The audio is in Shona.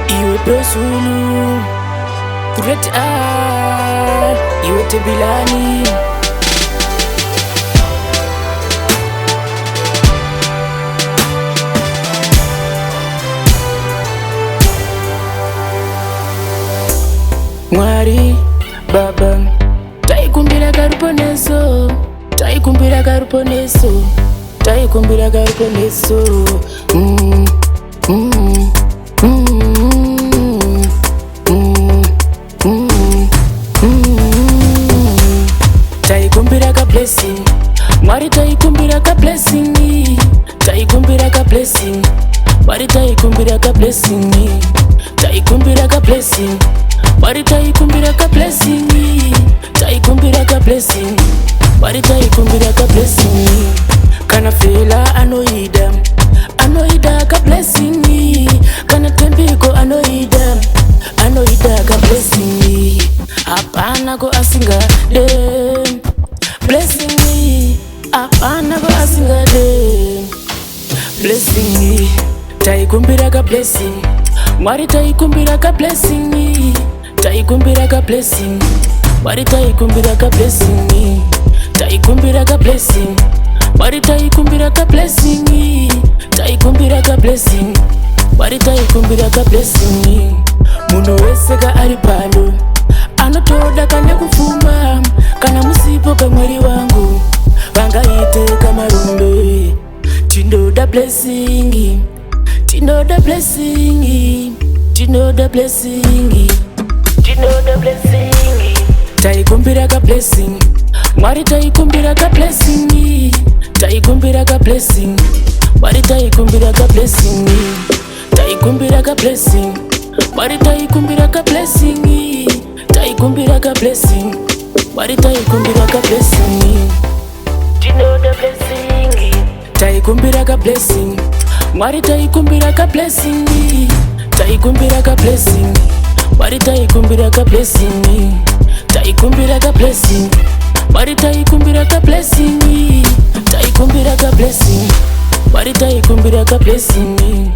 iwe Brosulu, Great R, iwe Tebilani. Mwari Baba, taikumbira karuponeso, taikumbira karuponeso, taikumbira karuponeso. Taikumbira ka blessing, Mwari taikumbira ka blessing, taikumbira ka blessing, Mwari taikumbira ka blessing, taikumbira ka blessing, Mwari taikumbira ka blessing, taikumbira ka blessing, Mwari taikumbira ka blessing. Kana fela anoida, anoida ka blessing, kana tembiko anoida, anoida ka blessing. Hapana ko asinga de blessing, hapana ko asinga de blessing. Taikumbira ka blessing, Mwari taikumbira ka blessing, taikumbira ka blessing, Mwari taikumbira ka blessing, taikumbira ka blessing, Mwari taikumbira ka blessing, taikumbira ka blessing, Mwari taikumbira ka blessing. Muno wese ka ari pano anotoda kana kufuma kana musipo ka mwari wangu vangaite kama rumbe. Tinoda blessing, tinoda blessing, tinoda blessing, tinoda blessing. Taikumbira ka blessing, Mwari taikumbira ka blessing, taikumbira ka blessing, Mwari taikumbira ka blessing, taikumbira ka blessing, Mwari taikumbira ka blessing, taikumbira ka blessing, Mwari taikumbira ka blessing. Tinoda blessing, taikumbira ka blessing, Mwari taikumbira ka blessing, taikumbira ka blessing, Mwari taikumbira ka blessing, taikumbira ka blessing, Mwari taikumbira ka blessing, taikumbira ka blessing, Mwari taikumbira ka blessing.